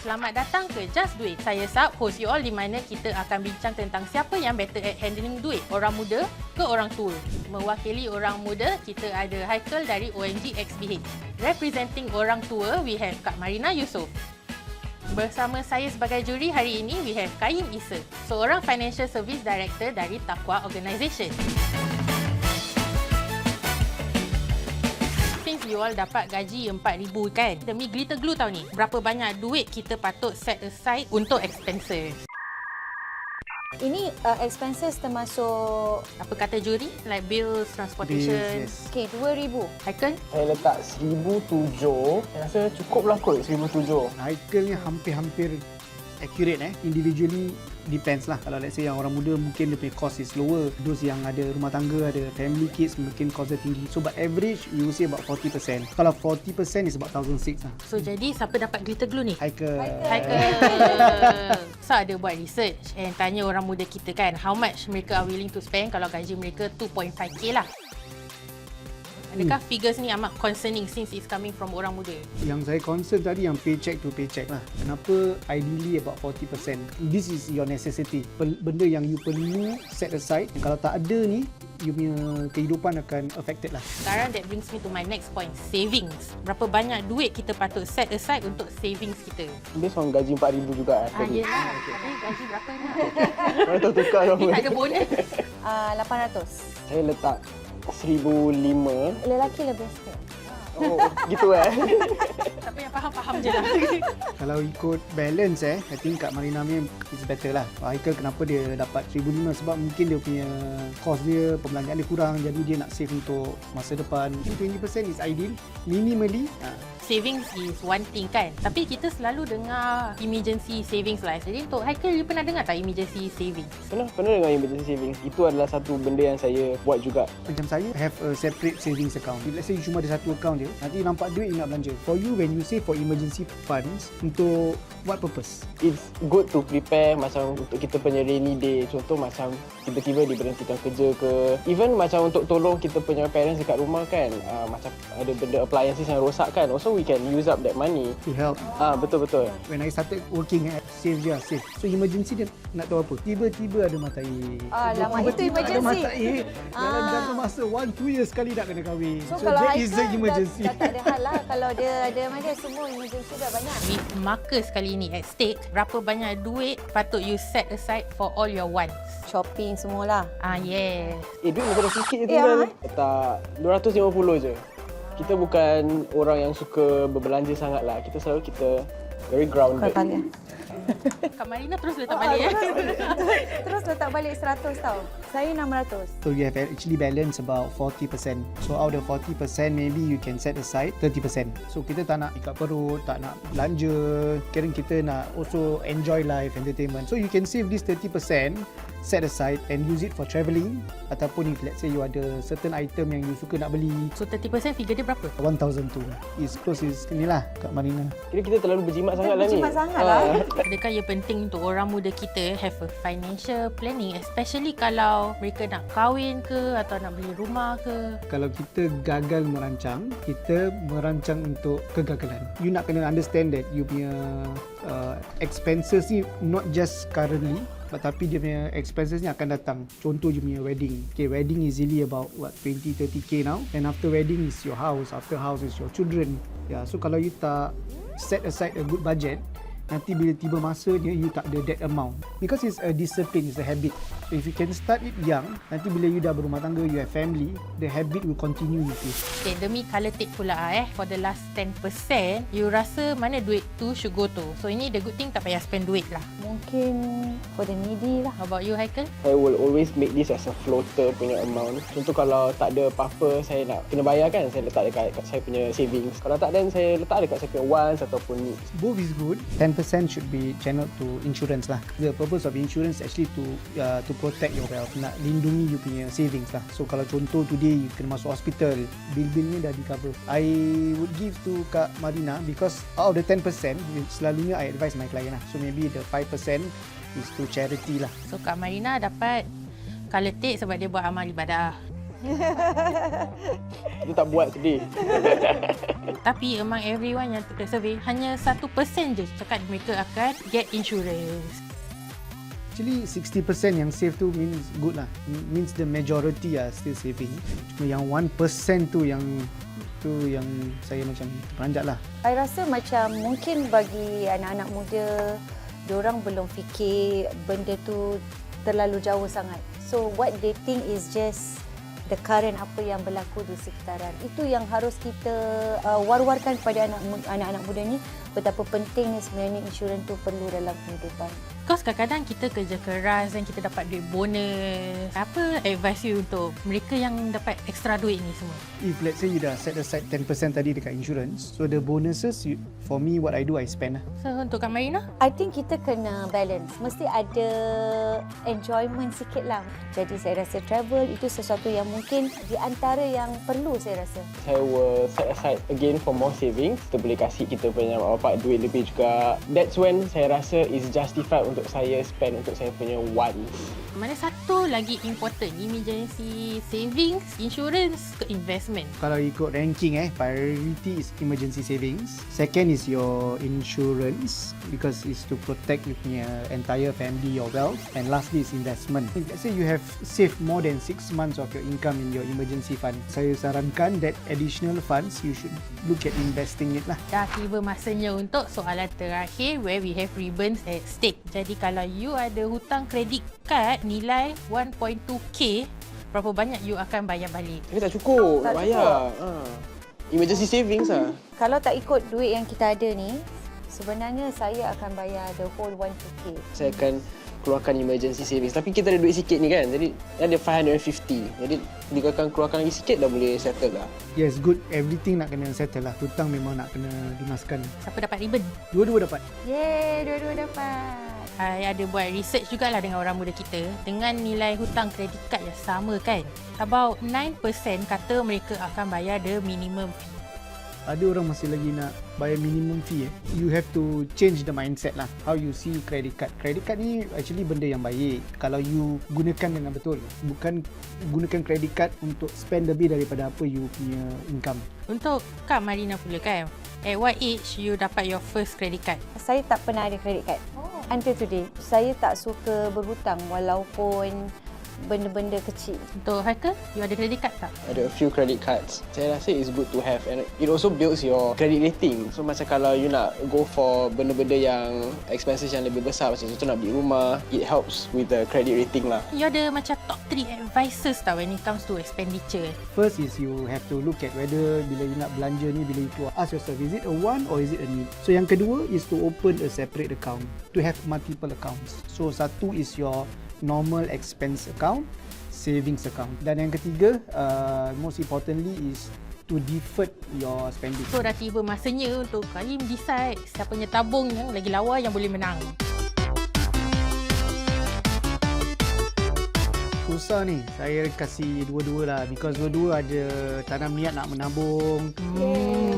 Selamat datang ke Just Do It. Saya Sab, host you all, di mana kita akan bincang tentang siapa yang better at handling duit, orang muda ke orang tua. Mewakili orang muda, kita ada Haikal dari OMGxBH. Representing orang tua, we have Kak Marina Yusoff. Bersama saya sebagai juri hari ini, we have Kaim Isa, seorang Financial Service Director dari Taqwa Organisation. Since you all dapat gaji 4,000 kan, demi glitter glue tahun ni, berapa banyak duit kita patut set aside untuk expenses? Ini expenses termasuk Apa kata juri? Like bills, transportation. Bills, yes. okey, 2,000. Haikal? Saya letak 1,007. Saya rasa cukup lah kot 1,007. Haikal ni hampir-hampir accurate Individually depends lah. Kalau let's say yang orang muda mungkin dia punya cost is lower. Those yang ada rumah tangga, ada family kids, mungkin cost dia tinggi. So but average we will say about 40%. Kalau 40% is about 1,600 lah. So jadi siapa dapat glitter glue ni? Haikal. So ada buat research and tanya orang muda kita kan, how much mereka are willing to spend kalau gaji mereka 2.5k lah. Adakah figures ni amat concerning since it's coming from orang muda? Yang saya concern tadi yang paycheck to paycheck lah. Kenapa ideally about 40%? This is your necessity. Benda yang you perlu set aside. Kalau tak ada ni, you punya kehidupan akan affected lah. Sekarang that brings me to my next point, savings. Berapa banyak duit kita patut set aside untuk savings kita? Based on gaji 4,000 juga tadi. Yelah. Gaji berapa ni? Mana tahu tukar Ni sama. tak ada bonus. 800. Saya letak 1,005. Lelaki lebih sikit. Oh, gitu Siapa yang faham-faham je lah. Kalau ikut balance I think Kak Marina ni is better lah. Haikal kenapa dia dapat 1,500 sebab mungkin dia punya cost dia, perbelanjaan dia kurang, jadi dia nak save untuk masa depan. 20% is ideal. Minimally Savings is one thing kan, tapi kita selalu dengar emergency savings lah. Jadi untuk Haikal, you pernah dengar tak emergency savings? Pernah dengar emergency savings. Itu adalah satu benda yang saya buat juga. macam saya have a separate savings account. Let's say you cuma ada satu account je, nanti nampak duit you nak belanja. For you, when you save for emergency funds, untuk what purpose? It's good to prepare macam untuk kita punya rainy day. Contoh macam tiba-tiba diberhentikan kerja ke. Even macam untuk tolong kita punya parents dekat rumah kan. Macam ada benda appliances yang rosak kan. Also we can use up that money. To help. Betul-betul. When I started working, save je, save. So emergency dia nak tahu apa? Tiba-tiba ada mata air. Lama itu Tiba-tiba emergency. ada mata air. Dalam jangka masa 1-2 years sekali nak kena kahwin. So kalau that is the Haikal emergency. dah tak ada hal lah. Kalau dia ada macam semua emergency dah banyak. With markers kali ni at stake, berapa banyak duit patut you set aside for all your wants? Shopping semualah. Yes. Duit macam dah sikit je Ya, tinggal. Letak 250 je. Kita bukan orang yang suka berbelanja sangat lah. Kita selalu very grounded. Kau tanya. Kak Marina terus letak balik Terus letak balik 100 tau. Saya 600. So you have actually balance about 40%. So out of 40%, maybe you can set aside 30%. So kita tak nak ikat perut, tak nak belanja. Kira kita nak also enjoy life, entertainment. So you can save this 30%, set aside and use it for travelling. Ataupun if let's say you ada certain item yang you suka nak beli, So 30% figure dia berapa? 1,000 tu. Is close is inilah Kak Marina. Kira kita terlalu berjimat sangat lah ni. Berjimat sangat lah. Adakah ia penting untuk orang muda kita have a financial planning, especially kalau mereka nak kahwin ke atau nak beli rumah ke? Kalau kita gagal merancang, kita merancang untuk kegagalan. You nak kena understand that you punya expenses ni not just currently, tapi dia punya expenses ni akan datang. Contoh je punya wedding. Okay, wedding easily about 20-30k now. And after wedding is your house. After house is your children. Yeah, so kalau you tak set aside a good budget, nanti bila tiba masanya you tak ada that amount. Because it's a discipline, it's a habit. So if you can start it young, nanti bila you dah berumah tangga, you have family, the habit will continue with you. Okay, demi color tape pula for the last 10%, you rasa mana duit tu should go to? So ini the good thing, tak payah spend duit lah. Mungkin for the needy lah. How about you, Haikal? I will always make this as a floater punya amount. Contoh kalau tak ada apa-apa saya nak kena bayar kan, saya letak dekat saya punya savings. Kalau tak, then saya letak dekat saya punya wants ataupun needs. Both is good. 10% should be channeled to insurance lah. The purpose of insurance actually to protect your wealth, nak lindungi you punya savings lah. So kalau contoh today you kena masuk hospital, bil-bilnya dah di cover. I would give to Kak Marina because out of the 10%, selalunya I advise my client lah. So maybe the 5% is to charity lah. So Kak Marina dapat color tape sebab dia buat amal ibadah. Dia tak buat sedih. Tapi among everyone yang tersurvey, hanya 1% je cakap mereka akan get insurance. Actually 60% yang save tu means good lah. Means the majority are still saving. Cuma yang 1% tu yang saya macam beranjak lah. I rasa macam mungkin bagi anak-anak muda, diorang belum fikir benda tu terlalu jauh sangat. So what they think is just the current apa yang berlaku di sekitaran. Itu yang harus kita war-warkan kepada anak-anak muda ni, betapa penting ni sebenarnya insurans tu perlu dalam kehidupan. Because kadang-kadang kita kerja keras dan kita dapat duit bonus. Apa advice you untuk mereka yang dapat extra duit ni semua? If let's say you dah set aside 10% tadi dekat insurance, so the bonuses, for me what I do, I spend lah. So untuk Kak Marina? I think kita kena balance. Mesti ada enjoyment sikit lah. Jadi saya rasa travel itu sesuatu yang mungkin di antara yang perlu saya rasa. Saya will set aside again for more savings. Kita boleh kasih kita punya mak bapak duit lebih juga. That's when saya rasa is justified untuk saya spend untuk saya punya wants. Mana satu lagi important, emergency savings, insurance ke investment? Kalau ikut ranking priority is emergency savings. Second is your insurance because it's to protect you punya entire family, your wealth. And lastly is investment. Let's say you have saved more than 6 months of your income in your emergency fund. Saya sarankan that additional funds you should look at investing it lah. Dah tiba masanya untuk soalan terakhir where we have ribbons at stake. Jadi kalau you ada hutang kredit kad nilai 1.2k, berapa banyak you akan bayar balik? Tapi tak cukup nak bayar. Emergency savings lah. Kalau tak ikut duit yang kita ada ni, sebenarnya saya akan bayar the whole 1.2k. Saya akan keluarkan emergency savings. Tapi kita ada duit sikit ni kan. Jadi ada 550. Jadi jika akan keluarkan lagi sikit dah boleh settle lah. Yes, good. Everything nak kena settle lah. Hutang memang nak kena lunaskan. Siapa dapat ribbon? Dua-dua dapat. Yeay, dua-dua dapat. I ada buat research jugalah dengan orang muda kita. Dengan nilai hutang kredit kad yang sama kan, about 9% kata mereka akan bayar the minimum fee. Ada orang masih lagi nak bayar minimum fee. You have to change the mindset lah. How you see credit card. Credit card ni actually benda yang baik kalau you gunakan dengan betul. Bukan gunakan credit card untuk spend lebih daripada apa you punya income. Untuk Kak Marina pula kan, at what age you dapat your first credit card? Saya tak pernah ada credit card. Until today. Saya tak suka berhutang walaupun benda-benda kecil. Untuk Haikal, you ada credit card tak? Ada a few credit cards. Saya rasa it's good to have and it also builds your credit rating. So macam kalau you nak go for benda-benda yang expenses yang lebih besar, macam contoh nak beli rumah, it helps with the credit rating lah. You ada macam top 3 advices tau when it comes to expenditure. First is you have to look at whether bila you nak belanja ni, bila you keluar, ask yourself, is it a want or is it a need? So yang kedua is to open a separate account, to have multiple accounts. So satu is your normal expense account, savings account. Dan yang ketiga, most importantly is to defer your spending. So dah tiba masanya untuk Kalim decide siapanya tabung yang lagi lawa yang boleh menang. Susah ni, saya kasih dua-dua lah because dua-dua ada tanam niat nak menabung.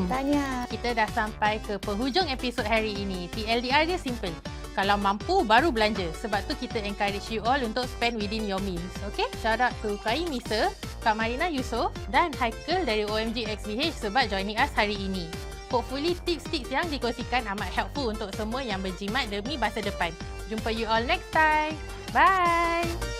Tanya. Kita dah sampai ke penghujung episod hari ini. TLDR dia simple. Kalau mampu, baru belanja. Sebab tu kita encourage you all untuk spend within your means. Okay? Shout out to Kai Misa, Kak Marina Yusoff dan Haikal dari OMGxBH sebab joining us hari ini. Hopefully tips-tips yang dikongsikan amat helpful untuk semua yang berjimat demi masa depan. Jumpa you all next time. Bye!